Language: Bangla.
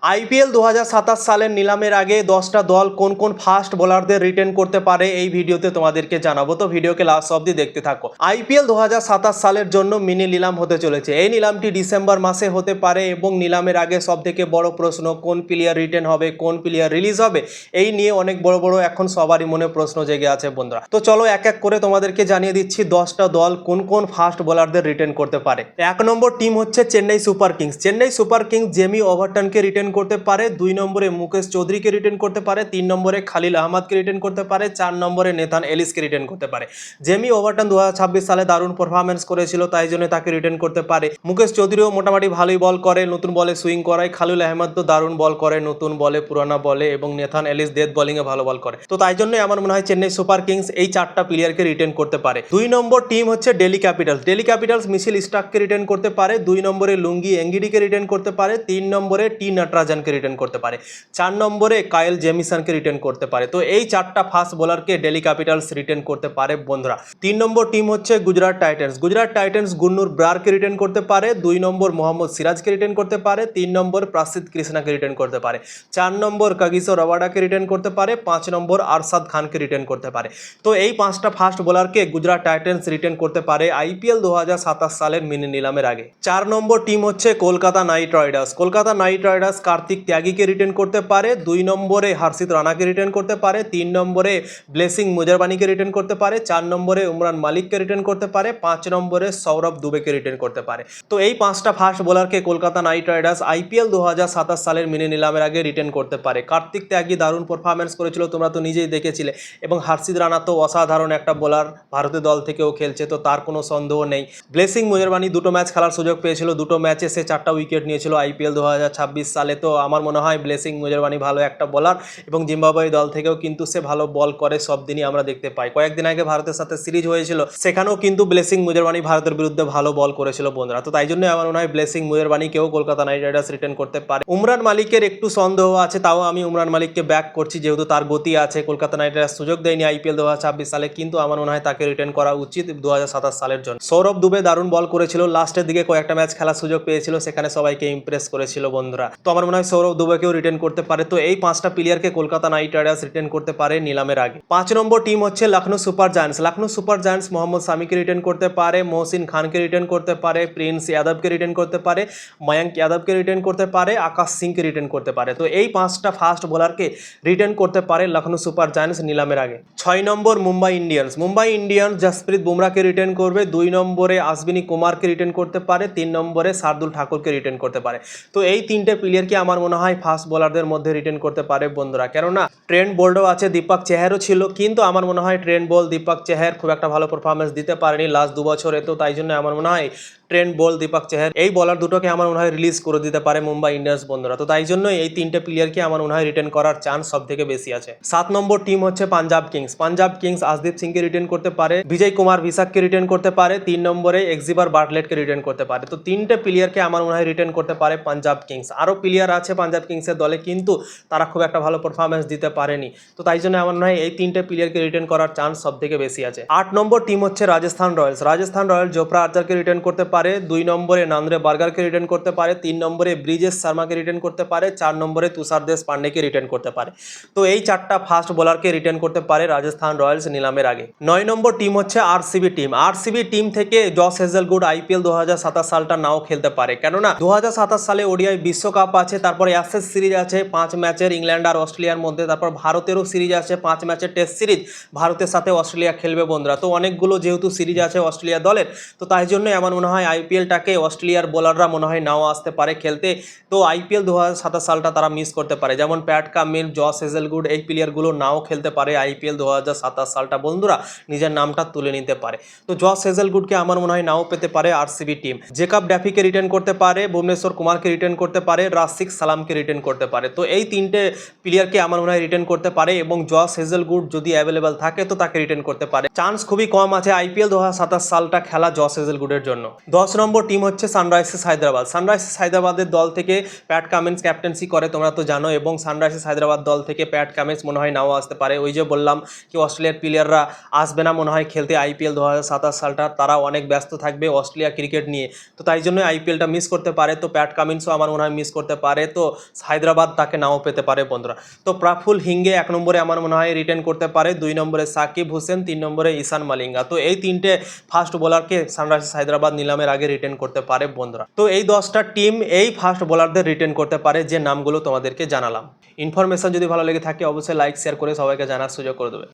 আইপিএল 2027 সালের নিলামের আগে 10টা দল কোন কোন ফাস্ট বোলারদের রিটেন করতে পারে এই ভিডিওতে তোমাদেরকে জানাবো, তো ভিডিওকে লাস্ট অবধি দেখতে থাকো। আইপিএল 2027 সালের জন্য মিনি নিলাম হতে চলেছে। এই নিলামটি ডিসেম্বর মাসে হতে পারে এবং নিলামের আগে সবথেকে বড় প্রশ্ন কোন প্লেয়ার রিটেন হবে, কোন প্লেয়ার রিলিজ হবে, এই নিয়ে অনেক বড় বড় এখন সবারই মনে প্রশ্ন জেগে আছে বন্ধুরা। তো চলো এক এক করে তোমাদেরকে জানিয়ে দিচ্ছি 10টা দল কোন কোন ফাস্ট বোলারদের রিটেন করতে পারে। 1 নম্বর টিম হচ্ছে Chennai Super Kings. Chennai Super Kings Jamie ওভারটনকে রিটেন করতে পারে, 2 নম্বরে মুকেশ চৌধুরীকে রিটেন করতে পারে, 3 নম্বরে খালিল আহমদকে রিটেন করতে পারে, 4 নম্বরে নেথান এলিসকে রিটেন করতে পারে। জেমি ওভারটন 2026 সালে দারুণ পারফরমেন্স করেছিল, তাই জন্য তাকে রিটেন করতে পারে। মুকেশ চৌধুরীও মোটামুটি ভালোই বল করে, নতুন বলে সুইং করায়। খালিল আহমদ তো দারুণ বল করে নতুন বলে, পুরানা বলে, এবং নেথান এলিস ডেথ বোলিংয়ে ভালো বল করে। তো তাই জন্য আমার মনে হয় চেন্নাই সুপার কিংস এই 4টা প্লেয়ারকে রিটেন করতে পারে। 2 নম্বর টিম হচ্ছে দিল্লি ক্যাপিটালস। দিল্লি ক্যাপিটালস মিশেল স্টার্ককে রিটেন করতে পারে, 2 নম্বরে লুঙ্গি এঙ্গিডিকে রিটেন করতে পারে, 3 নম্বরে টি নটরাজনকে রিটেন করতে পারে, 4 নম্বরে কায়েল জেমিসনকে রিটেন করতে পারে। তো এই 4টা ফাস্ট বোলারকে দিল্লি ক্যাপিটালস রিটেন করতে পারে বন্ধুরা। 3 নম্বর টিম হচ্ছে গুজরাট টাইটান্স। গুজরাট টাইটান্স গুন্নুর ব্রারকে রিটেন করতে পারে, 2 নম্বর মোহাম্মদ সিরাজকে রিটেন করতে পারে, 3 নম্বর প্রাসিদ কৃষ্ণাকে রিটেন করতে পারে, 4 নম্বর কাগিসো রবাডাকে রিটেন করতে পারে, 5 নম্বর আরশাদ খানকে রিটেন করতে পারে। তো এই 5টা ফাস্ট বোলারকে গুজরাট টাইটান্স রিটেন করতে পারে আইপিএল 2027 সালের মিনি নিলামের আগে। 4 নম্বর টিম হচ্ছে Kolkata Knight Riders. Kolkata Knight Riders Kartik ত্যাগীকে রিটেন করতে পারে, 2 নম্বরে হর্ষিত রানাকে রিটেন করতে পারে, 3 নম্বরে ব্লেসিং মুজারবানিকে রিটেন করতে পারে, 4 নম্বরে উমরান মালিককে রিটেন করতে পারে, 5 নম্বরে সৌরভ দুবেকে রিটেন করতে পারে। তো এই 5টা ফাস্ট বোলারকে কলকাতা নাইট রাইডার্স আইপিএল 2027 সালের মিনি নিলামের আগে রিটেন করতে পারে। কার্তিক ত্যাগী দারুণ পারফরমেন্স করেছিল, তোমরা তো নিজেই দেখেছিলে, এবং হর্ষিত রানা তো অসাধারণ একটা বোলার, ভারতীয় দল থেকেও খেলছে, তো তার কোনো সন্দেহ নেই। ব্লেসিং মুজারবানি 2টো ম্যাচ খেলার সুযোগ পেয়েছিল, 2টো ম্যাচে সে 4টা উইকেট নিয়েছিল আইপিএল 2026 সালে। তো আমার মনে হয় ব্লেসিং মুজারবানি ভালো একটা বোলার, এবং জিম্বাবুয়ে দল থেকেও কিন্তু সে ভালো বল করে, সব দিনই আমরা দেখতে পাই। কয়েকদিন আগে ভারতের সাথে সিরিজ হয়েছিল, সেখানেও কিন্তু ব্লেসিং মুজারবানি ভারতের বিরুদ্ধে ভালো বল করেছিল বন্ধুরা। তো তাই জন্য আমার মনে হয় ব্লেসিং মুজারবানিকেও কলকাতা নাইট রাইডার্স রিটেন করতে পারে। উমরান মালিকের একটু সন্দেহ আছে, তাও আমি উমরান মালিককে ব্যাক করছি, যেহেতু তার গতি আছে। কলকাতা নাইট রাইডার্স সুযোগ দেয়নি আইপিএল 2026 সালে, কিন্তু আমার মনে হয় তাকে রিটেন করা উচিত 2027 সালের জন্য। সৌরভ দুবে দারুণ বল করেছিল, লাস্টের দিকে কয়েকটা ম্যাচ খেলার সুযোগ পেয়েছিল, সেখানে সবাইকে ইমপ্রেস করেছিল বন্ধুরা। তো আমার মনে হয় সৌরভ দুবেকেও রিটেন করতে পারে। তো এই 5টা প্লেয়ারকে কলকাতা নাইট রাইডার্স রিটেন করতে পারে নিলামের আগে। 5 নম্বর টিম হচ্ছে Lucknow Super Giants. Lucknow Super Giants Mohammad সামিকে রিটেন করতে পারে, মহসিন খানকে রিটেন করতে পারে, প্রিন্স যাদবকে রিটেন করতে পারে, ময়ঙ্ক যাদবকে রিটেন করতে পারে, আকাশ সিংকে রিটেন করতে পারে। তো এই 5টা ফাস্ট বোলারকে রিটেন করতে পারে লখনৌ সুপার জায়ান্টস নিলামের আগে। 6 নম্বর মুম্বাই ইন্ডিয়ান্স। মুম্বাই ইন্ডিয়ান্স জসপ্রীত বুমরাকে রিটেন করবে, 2 নম্বরে অশ্বিনী কুমারকে রিটেন করতে পারে, 3 নম্বরে শার্দুল ঠাকুরকে রিটেন করতে পারে। তো এই 3টে প্লেয়ারকে আমার মনে হয় ফাস্ট বোলারদের মধ্যে রিটেন করতে পারে বন্ধুরা। কেননা ট্রেন্ট বোল্টও আছে, দীপক চেহারও ছিল, কিন্তু আমার মনে হয় ট্রেন্ট বোল্ট দীপক চেহার খুব একটা ভালো পারফরমেন্স দিতে পারেনি লাস্ট 2 বছরে। তো তাই জন্য আমার মনে হয় ট্রেন্ট বোল্ট, দীপক চেহার এই বলার দুটোকে আমার মনে হয় রিলিজ করে দিতে পারে মুম্বাই ইন্ডিয়ান্স বন্ধুরা। তো তাই জন্য এই 3টে প্লেয়ারকে আমার মনে হয় রিটেন করার চান্স সব থেকে বেশি আছে। 7 নম্বর টিম হচ্ছে পাঞ্জাব কিংস। পাঞ্জাব কিংস আশদীপ সিংকে রিটেন করতে পারে, বিজয় কুমার ভিসাককে রিটেন করতে পারে, 3 নম্বরে এক্সিবার বার্টলেটকে রিটেন করতে পারে। তো 3টে প্লেয়ারকে আমার মনে হয় রিটেন করতে পারে পাঞ্জাব কিংস। আরও প্লেয়ার আছে পাঞ্জাব কিংসের দলে, কিন্তু তারা খুব একটা ভালো পারফরমেন্স দিতে পারেনি। তো তাই জন্য আমার মনে হয় এই 3টে প্লেয়ারকে রিটেন করার চান্স সব থেকে বেশি আছে। 8 নম্বর টিম হচ্ছে Rajasthan Royals. Rajasthan Royals Jofra আর্চারকে রিটেন করতে পারে, 2 নম্বরে নান্দ্রে বার্গারকে রিটেন করতে পারে, 3 নম্বরে ব্রিজেশ শর্মাকে রিটেন করতে পারে, 4 নম্বরে তুষার দেশ পান্ডেকে রিটেন করতে পারে। তো এই 4টা ফাস্ট বোলারকে রিটেন করতে পারে রাজস্থান রয়্যালস নিলামের আগে। 9 নম্বর টিম হচ্ছে আরসিবি টিম। আরসিবি টিম থেকে জস হেজেলউড আইপিএল 2027 সালটা নাও খেলতে পারে, কেননা 2027 সালে ওডিআই বিশ্বকাপ আছে, তারপরে অ্যাশেজ সিরিজ আছে 5 ম্যাচের ইংল্যান্ড আর অস্ট্রেলিয়ার মধ্যে, তারপর ভারতেরও সিরিজ আছে 5 ম্যাচের টেস্ট সিরিজ, ভারতের সাথে অস্ট্রেলিয়া খেলবে বন্ধুরা। তো অনেকগুলো যেহেতু সিরিজ আছে অস্ট্রেলিয়া দলের, তো তাই জন্য আমার মনে হয় আইপিএলটাকে অস্ট্রেলিয়ার বোলাররা মনে হয় নাও আসতে পারে খেলতে। তো আইপিএল 2027 সালটা তারা মিস করতে পারে, যেমন প্যাট কামিন্স, জস হেজেলউড এই প্লেয়ারগুলো নাও খেলতে পারে আইপিএল 2027 সালটা বন্ধুরা, নিজের নামটা তুলে নিতে পারে। তো জস হেজেলউডকে আমার মনে হয় নাও পেতে পারে আরসিবি টিম। জেকব ড্যাফিকে রিটেন করতে পারে, ভুবনেশ্বর কুমারকে রিটেন করতে পারে, রাশিক সালামকে রিটেন করতে পারে। তো এই 3টে প্লেয়ারকে আমার মনে হয় রিটেন করতে পারে, এবং জস হেজেলউড যদি অ্যাভেলেবেল থাকে তো তাকে রিটেন করতে পারে। চান্স খুবই কম আছে আইপিএল 2027 সালটা খেলা জস হেজেলউডের জন্য। 10 নম্বর টিম হচ্ছে সানরাইজার্স হায়দ্রাবাদ। সানরাইজার্স হায়দ্রাবাদের দল থেকে প্যাট কামিন্স ক্যাপ্টেন্সি করে, তোমরা তো জানো, এবং সানরাইজার্স হায়দ্রাবাদ দল থেকে প্যাট কামিন্স মনে হয় নাও আসতে পারে। ওই যে বললাম কি অস্ট্রেলিয়ার প্লেয়াররা আসবে না মনে হয় খেলতে আইপিএল 2027 সালটা, তারা অনেক ব্যস্ত থাকবে অস্ট্রেলিয়া ক্রিকেট নিয়ে, তো তাই জন্য আইপিএলটা মিস করতে পারে। তো প্যাট কামিন্সও আমার মনে হয় মিস করতে পারে, তো হায়দ্রাবাদ তাকে নাও পেতে পারে বন্ধুরা। তো প্রাফুল হিঙ্গে 1 নম্বরে আমার মনে হয় রিটার্ন করতে পারে, 2 নম্বরে সাকিব হোসেন, 3 নম্বরে ঈশান মালিঙ্গা। তো এই তিনটে ফাস্ট বোলারকে সানরাইজার্স হায়দ্রাবাদ নিলামের আগে রিটার্ন করতে পারে বন্ধুরা। তো এই 10টা টিম এই ফাস্ট বোলারদের রিটার্ন করতে পারে, যে নামগুলো তোমাদেরকে জানালাম। ইনফরমেশন যদি ভালো লেগে থাকে অবশ্যই লাইক শেয়ার করে সবাইকে জানার সুযোগ করে দেবে।